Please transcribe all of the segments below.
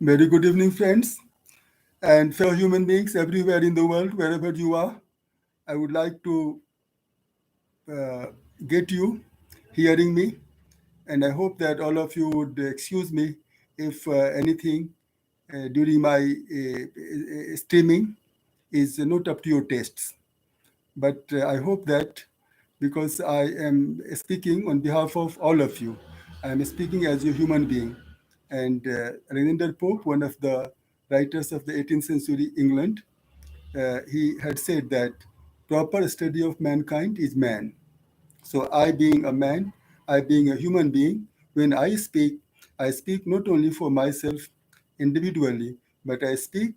Very good evening, friends and fellow human beings everywhere in the world, wherever you are. I would like to uh, get you hearing me, and I hope that all of you would excuse me if anything during my streaming is not up to your tastes. But I hope that because I am speaking on behalf of all of you, I am speaking as a human being. And Alexander Pope, one of the writers of the 18th century England, he had said that proper study of mankind is man. So I being a man, I being a human being, when I speak not only for myself individually, but I speak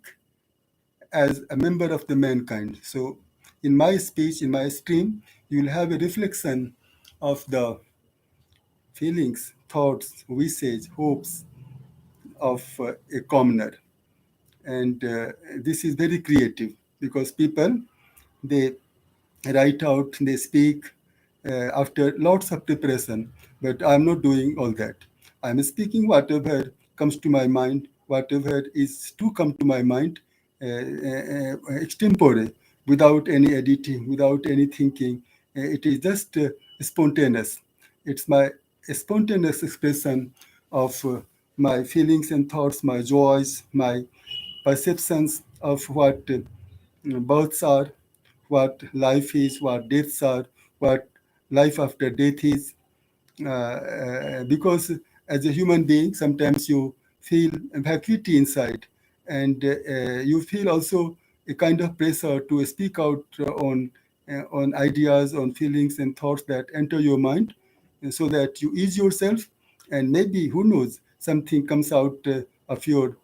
as a member of the mankind. So in my speech, in my stream, you'll have a reflection of the feelings, thoughts, wishes, hopes of a commoner. And this is very creative because people, they write out, they speak after lots of preparation. But I'm not doing all that. I'm speaking whatever comes to my mind, whatever is to come to my mind, extempore, without any editing, without any thinking. It is just spontaneous. It's my spontaneous expression of my feelings and thoughts, my joys, my perceptions of what births are, what life is, what deaths are, what life after death is. Because as a human being, sometimes you feel vacuity inside, and you feel also a kind of pressure to speak out on ideas, on feelings and thoughts that enter your mind, and so that you ease yourself, and maybe who knows, something comes out of your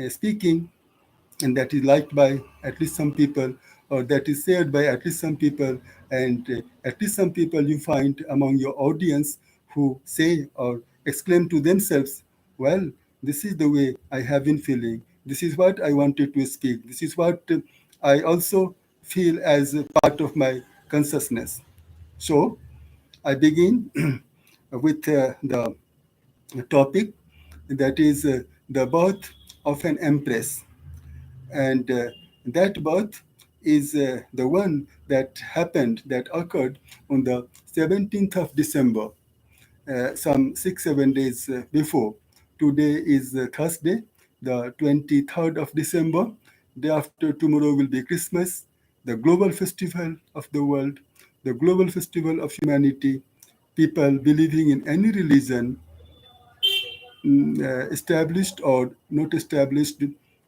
speaking, and that is liked by at least some people, or that is shared by at least some people, and at least some people you find among your audience who say or exclaim to themselves, well, this is the way I have been feeling, this is what I wanted to speak, this is what I also feel as a part of my consciousness. So I begin with the topic, that is the birth of an empress. And that birth is the one that happened, that occurred on the 17th of December, some 6 7 days before. Today is Thursday, the 23rd of December. Day after tomorrow will be Christmas, the global festival of the world, the global festival of humanity. People believing in any religion, established or not established,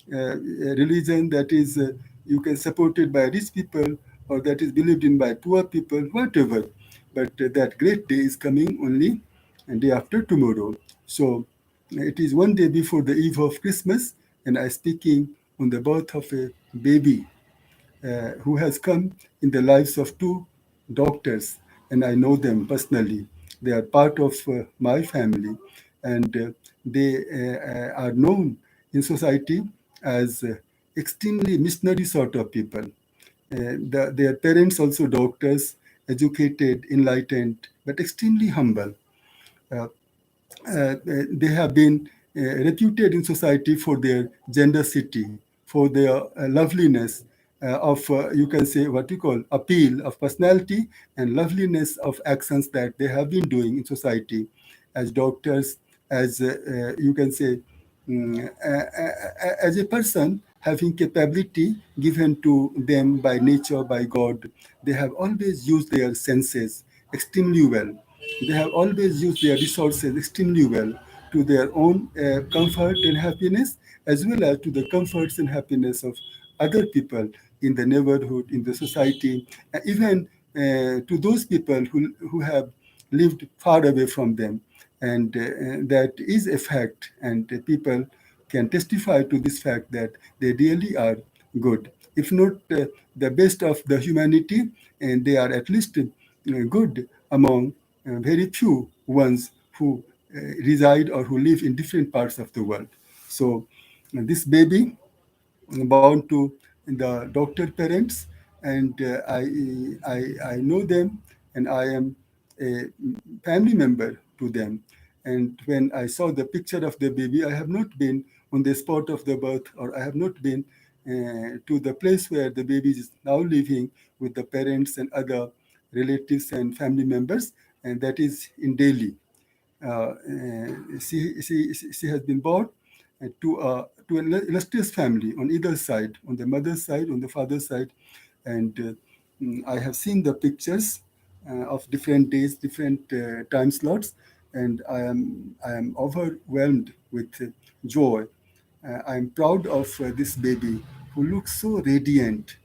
religion that is you can supported by rich people, or that is believed in by poor people, whatever. But that great day is coming only and day after tomorrow. So it is one day before the eve of Christmas, and I speaking on the birth of a baby who has come in the lives of two doctors, and I know them personally. They are part of my family, and they are known in society as extremely missionary sort of people. Their parents also doctors, educated, enlightened, but extremely humble. Uh, they have been reputed in society for their generosity, for their loveliness of, you can say, what you call appeal of personality and loveliness of actions that they have been doing in society as doctors, as you can say, as a person having capability given to them by nature, by God. They have always used their senses extremely well. They have always used their resources extremely well to their own comfort and happiness, as well as to the comforts and happiness of other people in the neighborhood, in the society, even to those people who have lived far away from them. And that is a fact, and people can testify to this fact that they really are good. If not the best of the humanity, and they are at least good among very few ones who reside or who live in different parts of the world. So this baby born to the doctor parents, and I know them, and I am a family member to them. And when I saw the picture of the baby, I have not been on the spot of the birth, or I have not been to the place where the baby is now living with the parents and other relatives and family members, and that is in Delhi. She has been born to an illustrious family on either side, on the mother's side, on the father's side, and I have seen the pictures of different days, different time slots, and I am overwhelmed with joy. I'm proud of this baby who looks so radiant.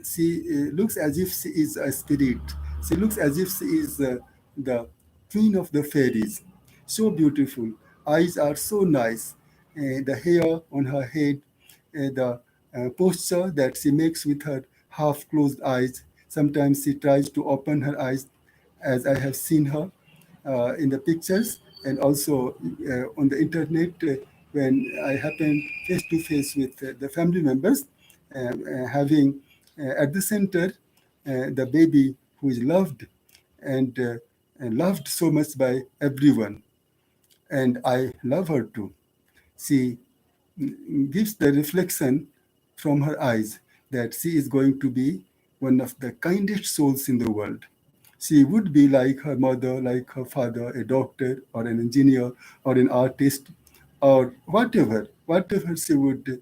She looks as if she is a spirit. She looks as if she is the queen of the fairies. So beautiful. Eyes are so nice. The hair on her head, the posture that she makes with her half closed eyes. Sometimes she tries to open her eyes, as I have seen her in the pictures, and also on the internet when I happen face to face with the family members, having at the center the baby who is loved and loved so much by everyone. And I love her too. She gives the reflection from her eyes that she is going to be one of the kindest souls in the world. She would be like her mother, like her father, a doctor or an engineer or an artist or whatever she would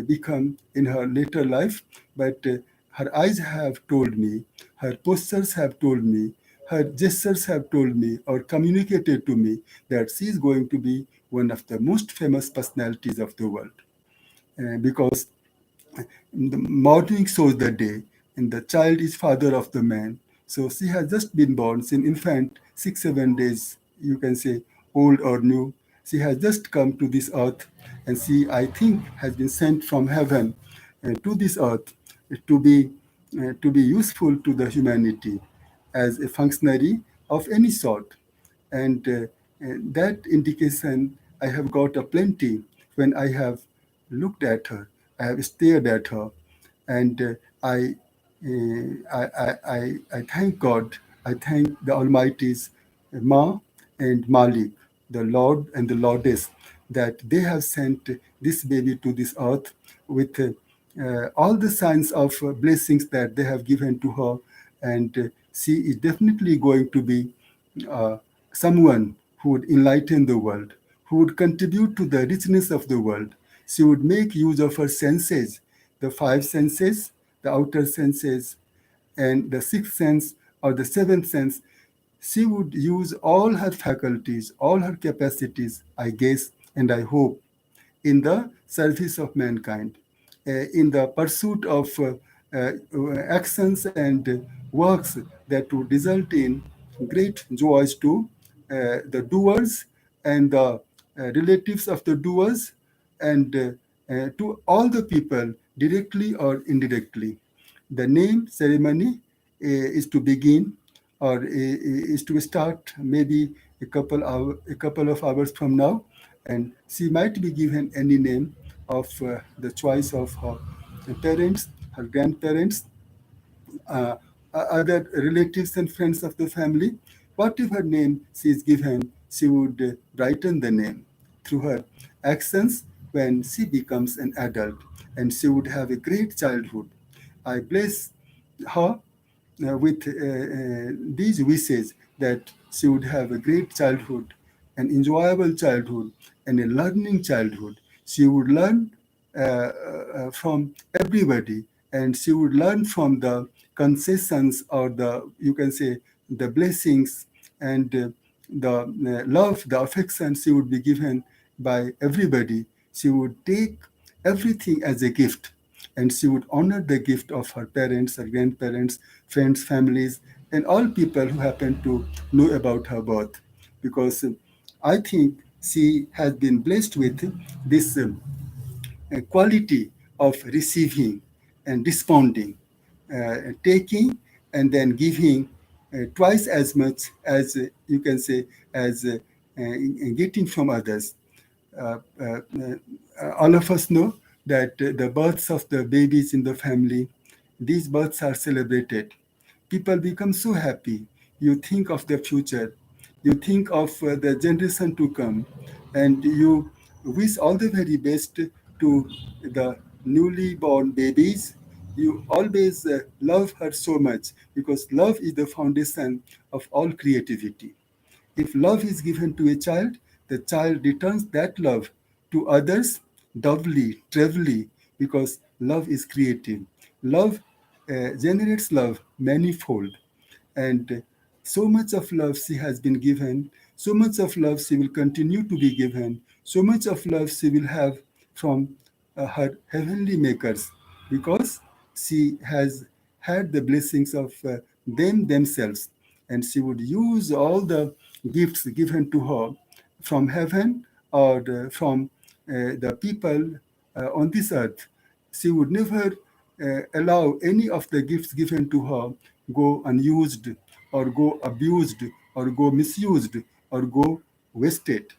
become in her later life. But her eyes have told me, her postures have told me, her gestures have told me or communicated to me that she is going to be one of the most famous personalities of the world. Because the morning shows the day, and the child is father of the man. So she has just been born, she's an infant, 6, 7 days, you can say, old or new. She has just come to this earth, and she, I think, has been sent from heaven to this earth to be useful to the humanity as a functionary of any sort. And that indication I have got a plenty when I have looked at her, I have stared at her, and I thank God, I thank the Almighty's Ma and Malik, the Lord and the Lordess, that they have sent this baby to this earth with all the signs of blessings that they have given to her, and she is definitely going to be uh, someone who would enlighten the world, who would contribute to the richness of the world. She would make use of her senses, the five senses, the outer senses, and the sixth sense or the seventh sense. She would use all her faculties, all her capacities, I guess, and I hope, in the service of mankind, in the pursuit of actions and works that would result in great joys to the doers and the relatives of the doers, and to all the people, directly or indirectly. The name ceremony is to begin, or is to start maybe a couple of hours from now, and she might be given any name of the choice of her parents, her grandparents, uh, other relatives and friends of the family. Whatever name she is given, she would brighten the name through her actions when she becomes an adult, and she would have a great childhood. I bless her with these wishes that she would have a great childhood, an enjoyable childhood, and a learning childhood. She would learn from everybody, and she would learn from the concessions, or the, you can say, the blessings, and the love, the affection she would be given by everybody. She would take everything as a gift, and she would honor the gift of her parents, her grandparents, friends, families, and all people who happen to know about her birth. Because I think she has been blessed with this quality of receiving and responding, taking and then giving twice as much as you can say, as in getting from others. Uh, uh, all of us know that the births of the babies in the family, these births are celebrated. People become so happy. You think of the future. you think of the generation to come, and you wish all the very best to the newly born babies. You always love her so much because love is the foundation of all creativity. If love is given to a child, the child returns that love to others doubly, trebly, because love is creative. Love generates love manifold. And so much of love she has been given, so much of love she will continue to be given, so much of love she will have from her heavenly makers, because she has had the blessings of them themselves, and she would use all the gifts given to her from heaven or from the people on this earth. She would never allow any of the gifts given to her go unused or go abused or go misused or go wasted.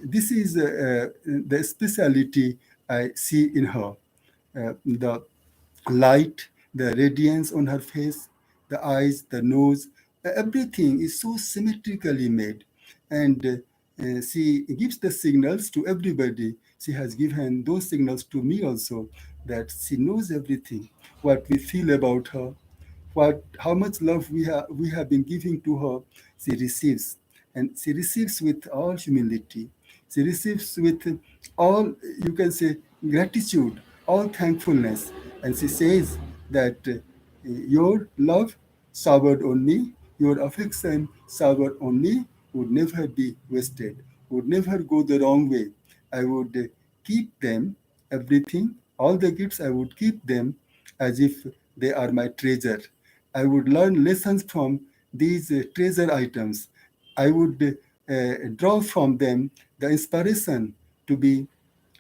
This is the speciality I see in her. The light, the radiance on her face, the eyes, the nose, everything is so symmetrically made. And she gives the signals to everybody. She has given those signals to me also, that she knows everything, what we feel about her, how much love we have been giving to her. She receives, and she receives with all humility. She receives with all, you can say, gratitude, all thankfulness. And she says that your love showered on me, your affection showered on me would never be wasted, would never go the wrong way. I would keep them, everything, all the gifts, I would keep them as if they are my treasure. I would learn lessons from these treasure items. I would draw from them the inspiration to be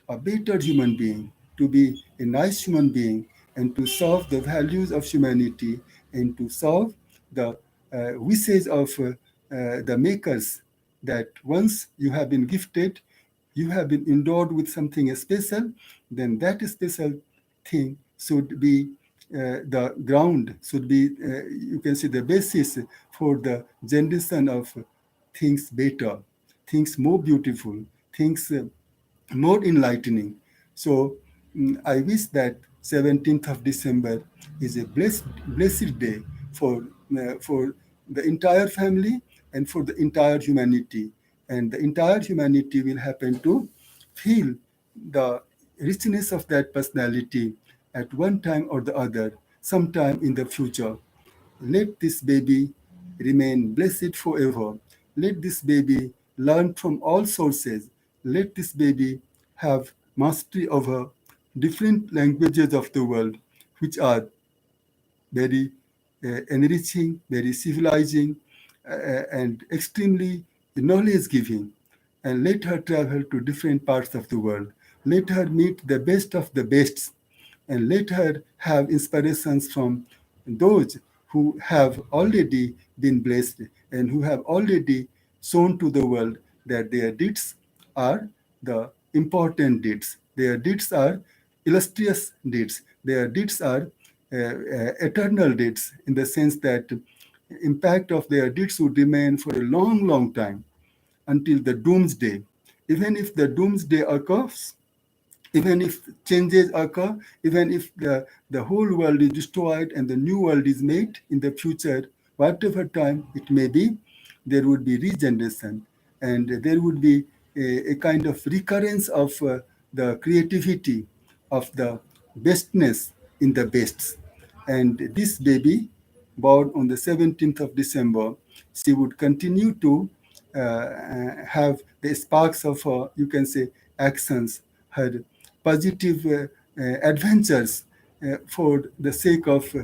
a better human being, to be a nice human being, and to serve the values of humanity, and to serve the wishes of the makers, that once you have been gifted, you have been endowed with something special, then that special thing should be the ground, should be, you can say, the basis for the generation of things better, things more beautiful, things more enlightening. So I wish that 17th of December is a blessed day for the entire family and for the entire humanity. And the entire humanity will happen to feel the richness of that personality at one time or the other, sometime in the future. Let this baby remain blessed forever. Let this baby learn from all sources. Let this baby have mastery over different languages of the world, which are very enriching, very civilizing, and extremely knowledge giving. And let her travel to different parts of the world. Let her meet the best of the best, and let her have inspirations from those who have already been blessed and who have already shown to the world that their deeds are the important deeds. Their deeds are illustrious deeds. Their deeds are eternal deeds, in the sense that impact of their deeds would remain for a long, long time, until the doomsday. Even if the doomsday occurs, even if changes occur, even if the whole world is destroyed and the new world is made in the future, whatever time it may be, there would be regeneration, and there would be a kind of recurrence of the creativity, of the bestness in the bests. And this baby, born on the 17th of December, she would continue to have the sparks of, you can say, actions, her positive adventures for the sake of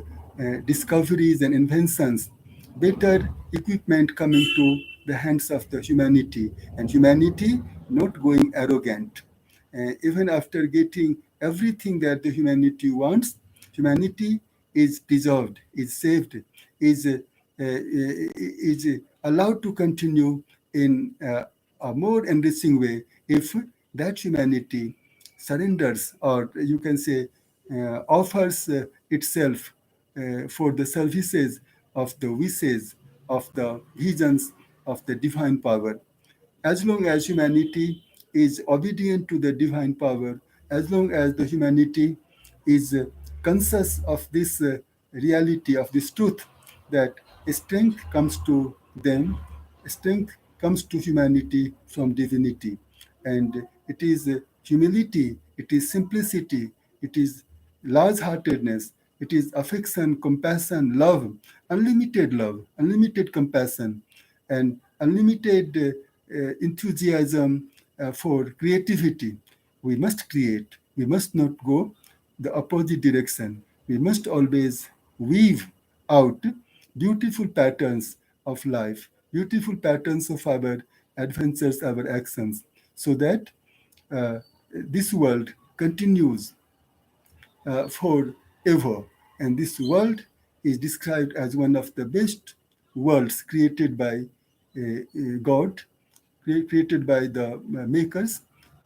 discoveries and inventions, better equipment coming to the hands of the humanity, and humanity not going arrogant. Even after getting everything that the humanity wants, humanity is preserved, is saved, is allowed to continue in a more enriching way if that humanity surrenders, or you can say offers itself for the services of the wishes, of the visions, of the divine power. As long as humanity is obedient to the divine power, as long as the humanity is conscious of this reality, of this truth, that strength comes to them, strength comes to humanity from divinity. And it is humility, it is simplicity, it is large heartedness, it is affection, compassion, love, unlimited compassion, and unlimited enthusiasm for creativity. We must create. We must not go the opposite direction. We must always weave out beautiful patterns of life, beautiful patterns of our adventures, our actions, so that uh, this world continues forever. And this world is described as one of the best worlds created by God, created by the makers.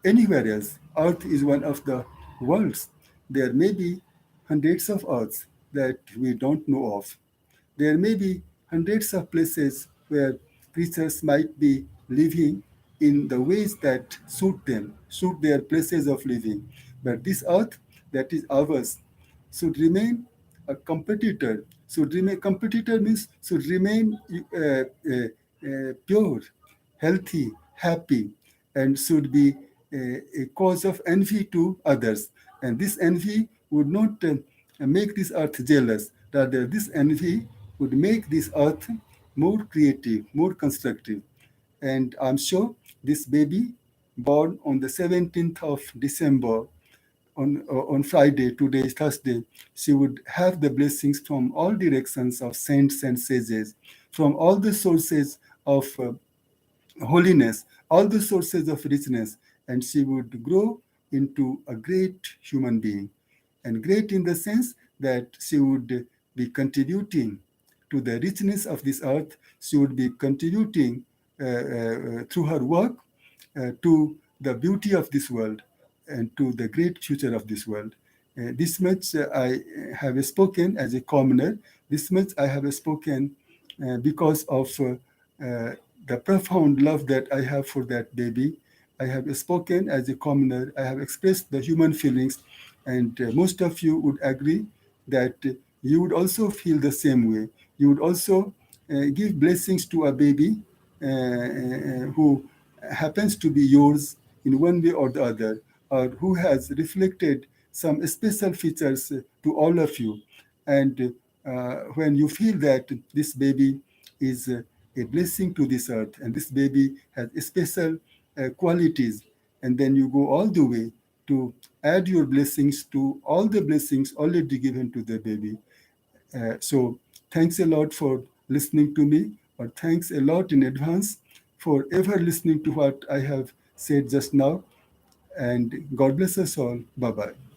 Anywhere else, Earth is one of the worlds. There may be hundreds of Earths that we don't know of. There may be hundreds of places where creatures might be living in the ways that suit them, suit their places of living. But this earth that is ours should remain a competitor. Should remain competitor means should remain pure, healthy, happy, and should be a cause of envy to others. And this envy would not make this earth jealous. Rather, this envy would make this earth more creative, more constructive. And I'm sure this baby, born on the 17th of December, on Friday, today is Thursday, she would have the blessings from all directions of saints and sages, from all the sources of holiness, all the sources of richness, and she would grow into a great human being. And great in the sense that she would be contributing to the richness of this earth. She would be contributing through her work to the beauty of this world and to the great future of this world. This much I have spoken as a commoner. This much I have spoken because of the profound love that I have for that baby. I have spoken as a commoner. I have expressed the human feelings, and most of you would agree that you would also feel the same way. You would also give blessings to a baby who happens to be yours in one way or the other, or who has reflected some special features to all of you. And when you feel that this baby is a blessing to this earth and this baby has special qualities, and then you go all the way to add your blessings to all the blessings already given to the baby. So thanks a lot for listening to me, or thanks a lot in advance for ever listening to what I have said just now. And God bless us all. Bye bye.